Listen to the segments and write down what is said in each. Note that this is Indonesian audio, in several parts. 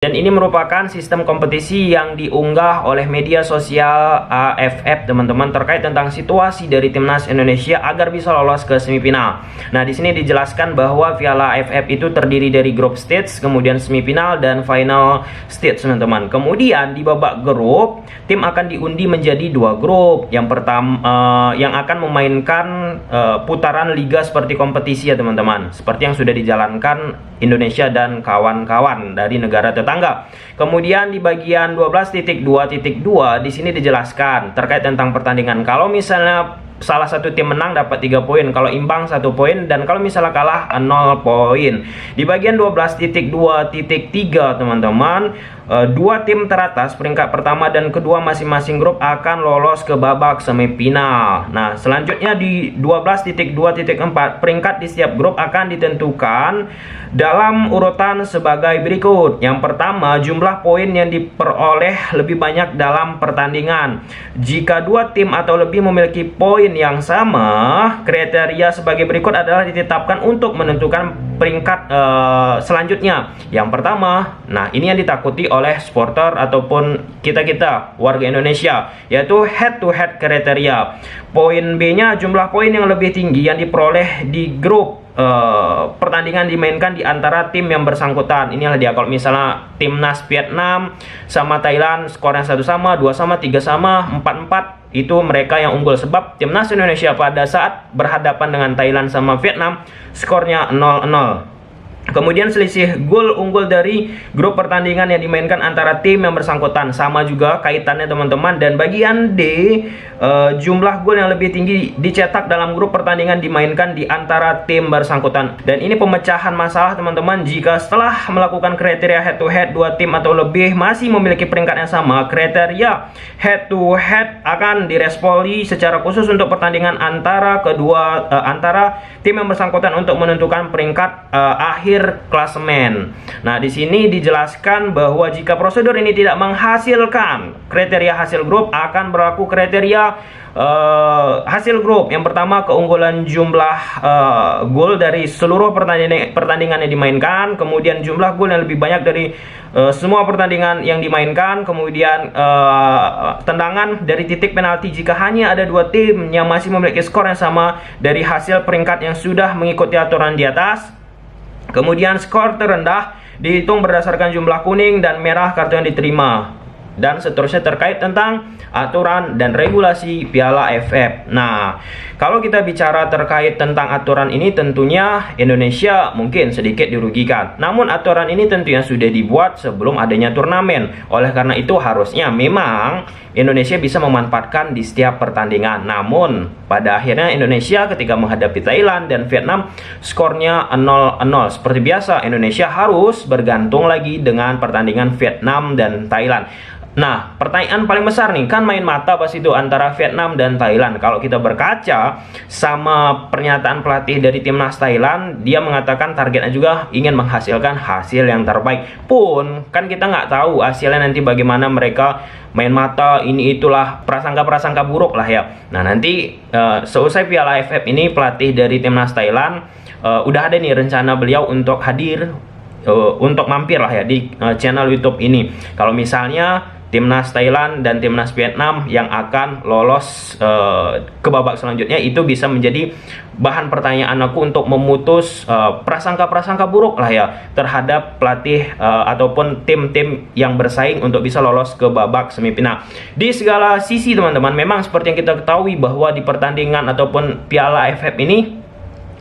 Dan ini merupakan sistem kompetisi yang diunggah oleh media sosial AFF, teman-teman, terkait tentang situasi dari timnas Indonesia agar bisa lolos ke semifinal. Nah, di sini dijelaskan bahwa Piala AFF itu terdiri dari grup stage, kemudian semifinal dan final stage, teman-teman. Kemudian di babak grup, tim akan diundi menjadi dua grup. Yang pertama yang akan memainkan putaran liga seperti kompetisi ya, teman-teman. Seperti yang sudah dijalankan Indonesia dan kawan-kawan dari negara tetangga. Kemudian di bagian 12.2.2 di sini dijelaskan terkait tentang pertandingan. Kalau misalnya salah satu tim menang dapat 3 poin, kalau imbang 1 poin, dan kalau misalnya kalah 0 poin. Di bagian 12.2.3 teman-teman, dua tim teratas peringkat pertama dan kedua masing-masing grup akan lolos ke babak semifinal. Nah, selanjutnya di 12.2.4 peringkat di setiap grup akan ditentukan dalam urutan sebagai berikut. Yang pertama, jumlah poin yang diperoleh lebih banyak dalam pertandingan. Jika dua tim atau lebih memiliki poin yang sama, kriteria sebagai berikut adalah ditetapkan untuk menentukan peringkat selanjutnya. Yang pertama, nah ini yang ditakuti oleh supporter ataupun kita warga Indonesia, yaitu head to head kriteria. Poin B-nya jumlah poin yang lebih tinggi yang diperoleh di grup pertandingan dimainkan di antara tim yang bersangkutan. Inilah dia, kalau misalnya timnas Vietnam sama Thailand skornya 1 sama, 2 sama, 3 sama, 4-4, itu mereka yang unggul. Sebab timnas Indonesia pada saat berhadapan dengan Thailand sama Vietnam skornya 0-0. Kemudian selisih gol unggul dari grup pertandingan yang dimainkan antara tim yang bersangkutan, sama juga kaitannya teman-teman. Dan bagian D, jumlah gol yang lebih tinggi dicetak dalam grup pertandingan dimainkan di antara tim bersangkutan. Dan ini pemecahan masalah teman-teman. Jika setelah melakukan kriteria head to head, dua tim atau lebih masih memiliki peringkat yang sama, kriteria head to head akan direspoli secara khusus untuk pertandingan antara tim yang bersangkutan untuk menentukan peringkat akhir klasemen. Nah, di sini dijelaskan bahwa jika prosedur ini tidak menghasilkan kriteria hasil grup, akan berlaku kriteria hasil grup. Yang pertama, keunggulan jumlah gol dari seluruh pertandingan yang dimainkan, kemudian jumlah gol yang lebih banyak dari semua pertandingan yang dimainkan, kemudian tendangan dari titik penalti jika hanya ada dua tim yang masih memiliki skor yang sama dari hasil peringkat yang sudah mengikuti aturan di atas. Kemudian skor terendah dihitung berdasarkan jumlah kuning dan merah kartu yang diterima, dan seterusnya terkait tentang aturan dan regulasi Piala AFF. Nah, kalau kita bicara terkait tentang aturan ini, tentunya Indonesia mungkin sedikit dirugikan. Namun aturan ini tentunya sudah dibuat sebelum adanya turnamen. Oleh karena itu harusnya memang Indonesia bisa memanfaatkan di setiap pertandingan. Namun pada akhirnya Indonesia ketika menghadapi Thailand dan Vietnam skornya 0-0. Seperti biasa, Indonesia harus bergantung lagi dengan pertandingan Vietnam dan Thailand. Nah, pertanyaan paling besar nih, kan main mata pas itu antara Vietnam dan Thailand. Kalau kita berkaca sama pernyataan pelatih dari timnas Thailand, dia mengatakan targetnya juga ingin menghasilkan hasil yang terbaik. Pun kan kita nggak tahu hasilnya nanti bagaimana, mereka main mata ini itulah, prasangka-prasangka buruk lah ya. Nah, nanti seusai Piala AFF ini, pelatih dari timnas Thailand udah ada nih rencana beliau untuk hadir, untuk mampir lah ya di channel YouTube ini. Kalau misalnya timnas Thailand dan timnas Vietnam yang akan lolos ke babak selanjutnya, itu bisa menjadi bahan pertanyaan aku untuk memutus prasangka-prasangka buruk lah ya terhadap pelatih ataupun tim-tim yang bersaing untuk bisa lolos ke babak semifinal. Di segala sisi teman-teman, memang seperti yang kita ketahui bahwa di pertandingan ataupun Piala AFF ini,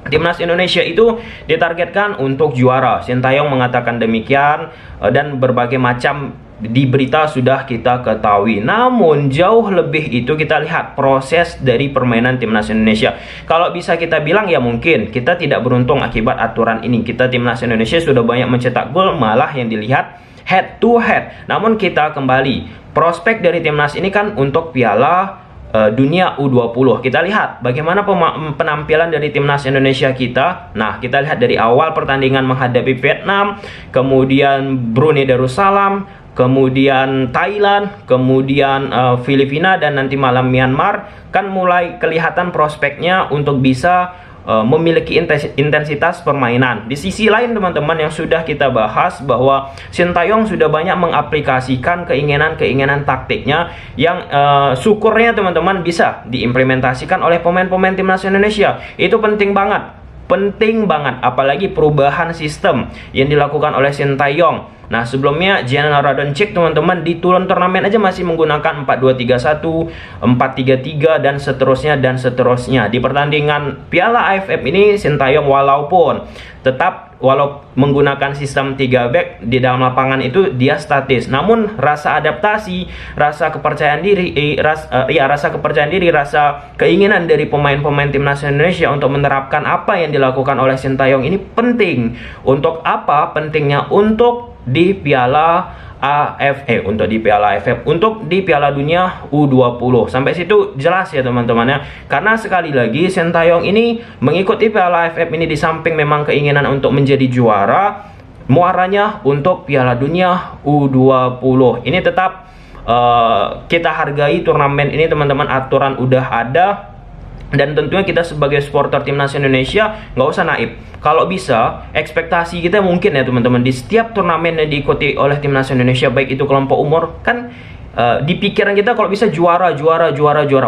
timnas Indonesia itu ditargetkan untuk juara. Sintayong mengatakan demikian, dan berbagai macam di berita sudah kita ketahui. Namun jauh lebih itu kita lihat proses dari permainan timnas Indonesia. Kalau bisa kita bilang ya mungkin kita tidak beruntung akibat aturan ini. Kita timnas Indonesia sudah banyak mencetak gol, malah yang dilihat head to head. Namun kita kembali, prospek dari timnas ini kan untuk Piala Dunia U20. Kita lihat bagaimana penampilan dari timnas Indonesia kita. Nah, kita lihat dari awal pertandingan menghadapi Vietnam, kemudian Brunei Darussalam, kemudian Thailand, kemudian Filipina, dan nanti malam Myanmar, kan mulai kelihatan prospeknya untuk bisa memiliki intensitas permainan. Di sisi lain teman-teman, yang sudah kita bahas bahwa Sintayong sudah banyak mengaplikasikan keinginan taktiknya yang syukurnya teman-teman bisa diimplementasikan oleh pemain-pemain timnas Indonesia. Itu penting banget, apalagi perubahan sistem yang dilakukan oleh Sintayong. Nah, sebelumnya Gianna Radoncic teman-teman di turnamen aja masih menggunakan 4-2-3-1, 4-3-3 dan seterusnya. Di pertandingan Piala AFF ini Sintayong walaupun menggunakan sistem 3 back di dalam lapangan itu dia statis, namun rasa adaptasi, rasa kepercayaan diri, rasa keinginan dari pemain-pemain timnas Indonesia untuk menerapkan apa yang dilakukan oleh Sintayong ini penting. Untuk apa pentingnya? Untuk di Piala AFF, untuk di Piala Dunia U20. Sampai situ jelas ya teman-teman ya. Karena sekali lagi Sintayong ini mengikuti Piala AFF ini di samping memang keinginan untuk menjadi juara, muaranya untuk Piala Dunia U20. Ini tetap kita hargai turnamen ini teman-teman, aturan udah ada. Dan tentunya kita sebagai supporter timnas Indonesia nggak usah naif. Kalau bisa, ekspektasi kita mungkin ya teman-teman, di setiap turnamen yang diikuti oleh timnas Indonesia, baik itu kelompok umur, kan di pikiran kita kalau bisa juara.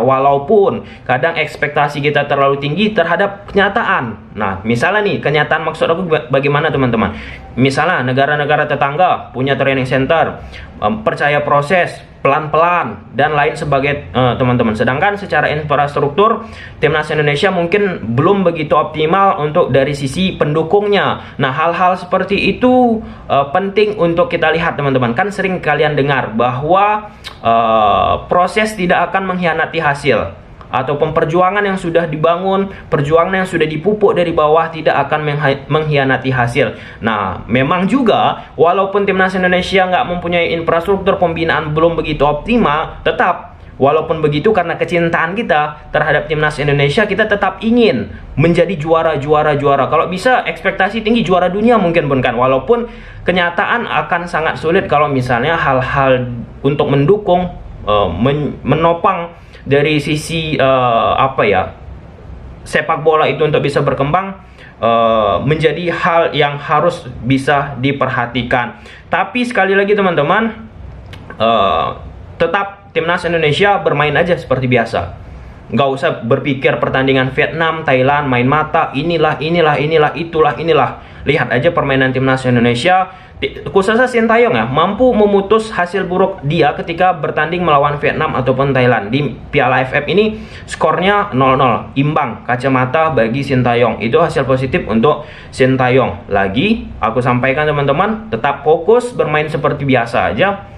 Walaupun kadang ekspektasi kita terlalu tinggi terhadap kenyataan. Nah, misalnya nih, kenyataan maksud aku bagaimana teman-teman? Misalnya negara-negara tetangga punya training center, percaya proses, pelan-pelan dan lain sebagai teman-teman. Sedangkan secara infrastruktur timnas Indonesia mungkin belum begitu optimal untuk dari sisi pendukungnya. Nah, hal-hal seperti itu penting untuk kita lihat teman-teman. Kan sering kalian dengar bahwa proses tidak akan mengkhianati hasil, atau perjuangan yang sudah dibangun, perjuangan yang sudah dipupuk dari bawah tidak akan mengkhianati hasil. Nah, memang juga walaupun timnas Indonesia nggak mempunyai infrastruktur pembinaan belum begitu optimal, tetap walaupun begitu karena kecintaan kita terhadap timnas Indonesia, kita tetap ingin menjadi juara. Kalau bisa ekspektasi tinggi juara dunia mungkin pun kan, walaupun kenyataan akan sangat sulit kalau misalnya hal-hal untuk mendukung, menopang dari sisi sepak bola itu untuk bisa berkembang menjadi hal yang harus bisa diperhatikan. Tapi sekali lagi teman-teman, tetap timnas Indonesia bermain aja seperti biasa. Nggak usah berpikir pertandingan Vietnam, Thailand, main mata, inilah, itulah. Lihat aja permainan timnas Indonesia, khususnya Sintayong ya, mampu memutus hasil buruk dia ketika bertanding melawan Vietnam ataupun Thailand. Di Piala AFF ini skornya 0-0, imbang, kacamata bagi Sintayong. Itu hasil positif untuk Sintayong. Lagi aku sampaikan teman-teman, tetap fokus bermain seperti biasa aja.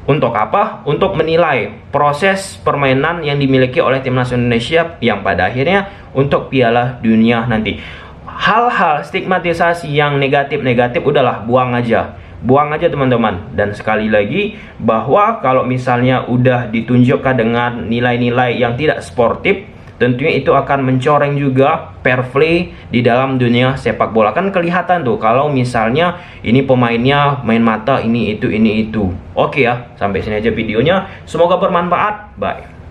Untuk apa? Untuk menilai proses permainan yang dimiliki oleh timnas Indonesia yang pada akhirnya untuk Piala Dunia nanti. Hal-hal stigmatisasi yang negatif udahlah buang aja teman-teman. Dan sekali lagi, bahwa kalau misalnya udah ditunjukkan dengan nilai-nilai yang tidak sportif, tentunya itu akan mencoreng juga fair play di dalam dunia sepak bola. Kan kelihatan tuh kalau misalnya ini pemainnya main mata, ini itu. Oke ya, sampai sini aja videonya, semoga bermanfaat. Bye.